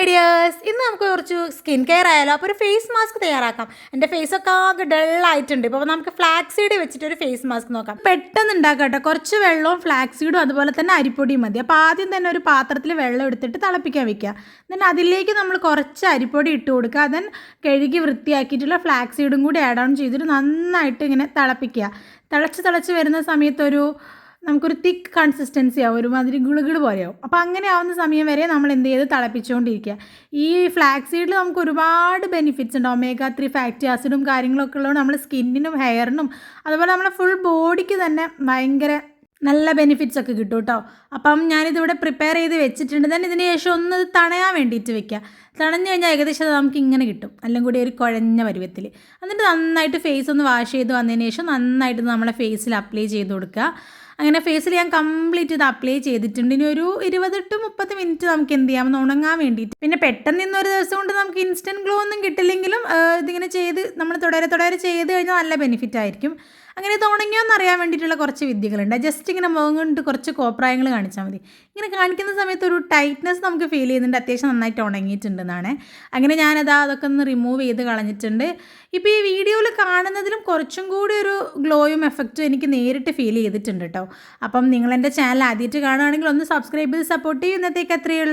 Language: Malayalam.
മൈ ഡിയേഴ്സ്, ഇന്ന് നമുക്ക് കുറച്ച് സ്കിൻ കെയർ ആയാലോ. അപ്പോൾ ഒരു ഫേസ് മാസ്ക് തയ്യാറാക്കാം. എൻ്റെ ഫേസൊക്കെ ആകെ ഡള്ളായിട്ടുണ്ട്. ഇപ്പോൾ നമുക്ക് ഫ്ലാക്സ് സീഡ് വെച്ചിട്ട് ഒരു ഫേസ് മാസ്ക് നോക്കാം. പെട്ടെന്ന് ഉണ്ടാക്കട്ടെ. കുറച്ച് വെള്ളവും ഫ്ലാക്സ് സീഡും അതുപോലെ തന്നെ അരിപ്പൊടിയും മതി. അപ്പോൾ ആദ്യം തന്നെ ഒരു പാത്രത്തിൽ വെള്ളം എടുത്തിട്ട് തിളപ്പിക്കാൻ വെക്കുക. then അതിലേക്ക് നമ്മൾ കുറച്ച് അരിപ്പൊടി ഇട്ട് കൊടുക്കുക. then കഴുകി വൃത്തിയാക്കിയിട്ടുള്ള ഫ്ലാക്സ് സീഡും കൂടി ആഡ് ഓൺ ചെയ്തിട്ട് നന്നായിട്ട് ഇങ്ങനെ തിളപ്പിക്കുക. തിളച്ച് വരുന്ന സമയത്തൊരു നമുക്കൊരു തിക്ക് കൺസിസ്റ്റൻസി ആവും, ഒരുമാതിരി ഗുളുകിള് പോലെയാവും. അപ്പോൾ അങ്ങനെ ആവുന്ന സമയം വരെ നമ്മൾ എന്ത് ചെയ്ത് തിളപ്പിച്ചുകൊണ്ടിരിക്കുക. ഈ ഫ്ലാക്സ് സീഡിൽ നമുക്ക് ഒരുപാട് ബെനിഫിറ്റ്സ് ഉണ്ട്. omega-3 ഫാറ്റി ആസിഡും കാര്യങ്ങളൊക്കെ ഉള്ളതുകൊണ്ട് നമ്മൾ സ്കിന്നിനും ഹെയറിനും അതുപോലെ നമ്മളെ ഫുൾ ബോഡിക്ക് തന്നെ ഭയങ്കര നല്ല ബെനിഫിറ്റ്സ് ഒക്കെ കിട്ടും കേട്ടോ. അപ്പം ഞാനിതിവിടെ പ്രിപ്പയർ ചെയ്ത് വെച്ചിട്ടുണ്ട്. then ഇതിന് ശേഷം ഒന്ന് തണയാൻ വേണ്ടിയിട്ട് വെക്കുക. തണഞ്ഞു കഴിഞ്ഞാൽ ഏകദേശം നമുക്ക് ഇങ്ങനെ കിട്ടും, എല്ലാം കൂടി ഒരു കുഴഞ്ഞ പരുവത്തിൽ. എന്നിട്ട് നന്നായിട്ട് ഫേസ് ഒന്ന് വാഷ് ചെയ്ത് വന്നതിന് ശേഷം നന്നായിട്ട് നമ്മളെ ഫേസിൽ അപ്ലൈ ചെയ്ത് കൊടുക്കുക. അങ്ങനെ ഫേസിൽ ഞാൻ കംപ്ലീറ്റ് ഇത് അപ്ലൈ ചെയ്തിട്ടുണ്ട്. ഇനി ഒരു 20 to 30 മിനിറ്റ് നമുക്ക് എന്ത് ചെയ്യാമെന്ന് ഉണങ്ങാൻ വേണ്ടിയിട്ട്. പിന്നെ പെട്ടെന്ന് ഇന്നൊരു ദിവസം കൊണ്ട് നമുക്ക് ഇൻസ്റ്റൻറ്റ് ഗ്ലോ ഒന്നും കിട്ടില്ലെങ്കിലും ഇതിങ്ങനെ ചെയ്ത് നമ്മൾ തുടരെ ചെയ്ത് കഴിഞ്ഞാൽ നല്ല ബെനിഫിറ്റ് ആയിരിക്കും. അങ്ങനെ ഇത് ഉണങ്ങിയോന്ന് അറിയാൻ വേണ്ടിയിട്ടുള്ള കുറച്ച് വിദ്യകളുണ്ട്. ജസ്റ്റ് ഇങ്ങനെ മുഖം കൊണ്ട് കുറച്ച് കോപ്രായങ്ങൾ കാണിച്ചാൽ മതി. ഇങ്ങനെ കാണിക്കുന്ന സമയത്ത് ഒരു ടൈറ്റ്നെസ് നമുക്ക് ഫീൽ ചെയ്യുന്നുണ്ട്, അത്യാവശ്യം നന്നായിട്ട് ഉണങ്ങിയിട്ടുണ്ടെന്നാണ്. അങ്ങനെ അതൊക്കെ ഒന്ന് റിമൂവ് ചെയ്ത് കളഞ്ഞിട്ടുണ്ട്. ഇപ്പോൾ ഈ വീഡിയോയിൽ കാണുന്നതിലും കുറച്ചും കൂടി ഒരു ഗ്ലോയും എഫക്റ്റും എനിക്ക് നേരിട്ട് ഫീൽ ചെയ്തിട്ടുണ്ട് കേട്ടോ. അപ്പം നിങ്ങൾ എൻ്റെ ചാനൽ ആദ്യമായിട്ട് കാണുകയാണെങ്കിൽ ഒന്ന് സബ്സ്ക്രൈബ് ചെയ്ത് സപ്പോർട്ട് ചെയ്യും. ഇന്നത്തേക്ക് അത്രയേ ഉള്ളൂ.